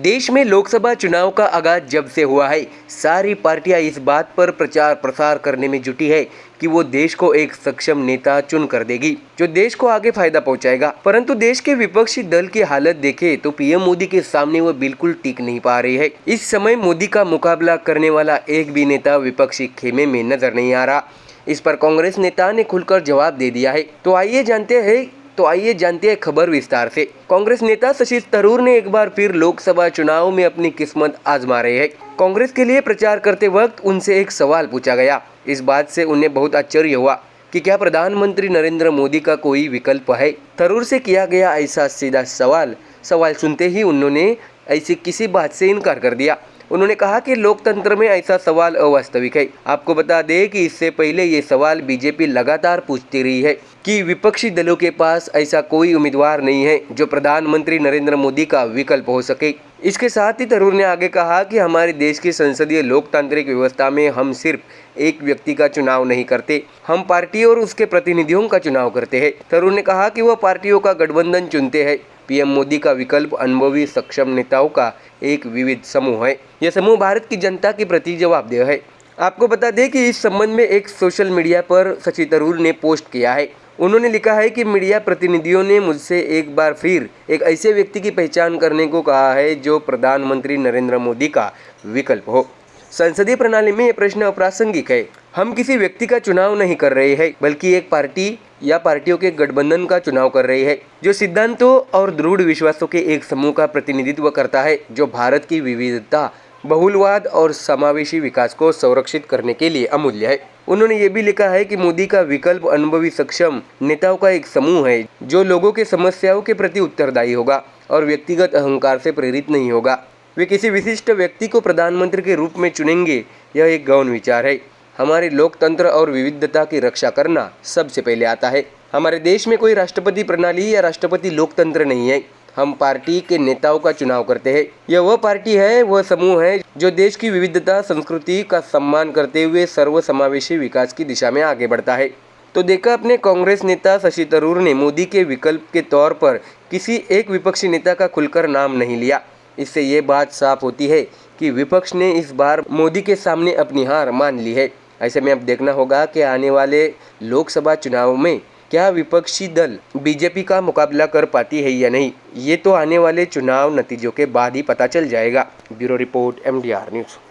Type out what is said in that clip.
देश में लोकसभा चुनाव का आगाज जब से हुआ है, सारी पार्टियां इस बात पर प्रचार प्रसार करने में जुटी है कि वो देश को एक सक्षम नेता चुन कर देगी जो देश को आगे फायदा पहुंचाएगा। परंतु देश के विपक्षी दल की हालत देखे तो पीएम मोदी के सामने वो बिल्कुल टिक नहीं पा रही है। इस समय मोदी का मुकाबला करने वाला एक भी नेता विपक्षी खेमे में नजर नहीं आ रहा। इस पर कांग्रेस नेता ने खुलकर जवाब दे दिया है। तो आइए जानते हैं खबर विस्तार से। कांग्रेस नेता शशि थरूर ने एक बार फिर लोकसभा चुनाव में अपनी किस्मत आजमा रहे हैं। कांग्रेस के लिए प्रचार करते वक्त उनसे एक सवाल पूछा गया। इस बात से उन्हें बहुत आश्चर्य हुआ कि क्या प्रधानमंत्री नरेंद्र मोदी का कोई विकल्प है। थरूर से किया गया ऐसा सीधा सवाल सुनते ही उन्होंने ऐसी किसी बात से इनकार कर दिया। उन्होंने कहा कि लोकतंत्र में ऐसा सवाल अवास्तविक है। आपको बता दें कि इससे पहले ये सवाल बीजेपी लगातार पूछती रही है कि विपक्षी दलों के पास ऐसा कोई उम्मीदवार नहीं है जो प्रधानमंत्री नरेंद्र मोदी का विकल्प हो सके। इसके साथ ही थरूर ने आगे कहा कि हमारे देश की संसदीय लोकतांत्रिक व्यवस्था में हम सिर्फ एक व्यक्ति का चुनाव नहीं करते, हम पार्टी और उसके प्रतिनिधियों का चुनाव करते हैं। थरूर ने कहा कि वह पार्टियों का गठबंधन चुनते हैं। पीएम मोदी का विकल्प अनुभवी सक्षम नेताओं का एक विविध समूह है। यह समूह भारत की जनता के प्रति जवाबदेह है। आपको बता दें कि इस संबंध में एक सोशल मीडिया पर शशि थरूर ने पोस्ट किया है। उन्होंने लिखा है कि मीडिया प्रतिनिधियों ने मुझसे एक बार फिर एक ऐसे व्यक्ति की पहचान करने को कहा है जो प्रधानमंत्री नरेंद्र मोदी का विकल्प हो। संसदीय प्रणाली में यह प्रश्न अप्रासंगिक है। हम किसी व्यक्ति का चुनाव नहीं कर रहे हैं, बल्कि एक पार्टी या पार्टियों के गठबंधन का चुनाव कर रही है जो सिद्धांतों और दृढ़ विश्वासों के एक समूह का प्रतिनिधित्व करता है, जो भारत की विविधता, बहुलवाद और समावेशी विकास को संरक्षित करने के लिए अमूल्य है। उन्होंने ये भी लिखा है कि मोदी का विकल्प अनुभवी सक्षम नेताओं का एक समूह है जो लोगों के समस्याओं के प्रति उत्तरदायी होगा और व्यक्तिगत अहंकार से प्रेरित नहीं होगा। वे किसी विशिष्ट व्यक्ति को प्रधानमंत्री के रूप में चुनेंगे, यह एक गौण विचार है। हमारे लोकतंत्र और विविधता की रक्षा करना सबसे पहले आता है। हमारे देश में कोई राष्ट्रपति प्रणाली या राष्ट्रपति लोकतंत्र नहीं है। हम पार्टी के नेताओं का चुनाव करते हैं। यह वह पार्टी है, वह समूह है जो देश की विविधता, संस्कृति का सम्मान करते हुए सर्वसमावेशी विकास की दिशा में आगे बढ़ता है। तो देखा अपने कांग्रेस नेता शशि थरूर ने मोदी के विकल्प के तौर पर किसी एक विपक्षी नेता का खुलकर नाम नहीं लिया। इससे ये बात साफ होती है कि विपक्ष ने इस बार मोदी के सामने अपनी हार मान ली है। ऐसे में अब देखना होगा कि आने वाले लोकसभा चुनाव में क्या विपक्षी दल बीजेपी का मुकाबला कर पाती है या नहीं, ये तो आने वाले चुनाव नतीजों के बाद ही पता चल जाएगा। Bureau report MDR news.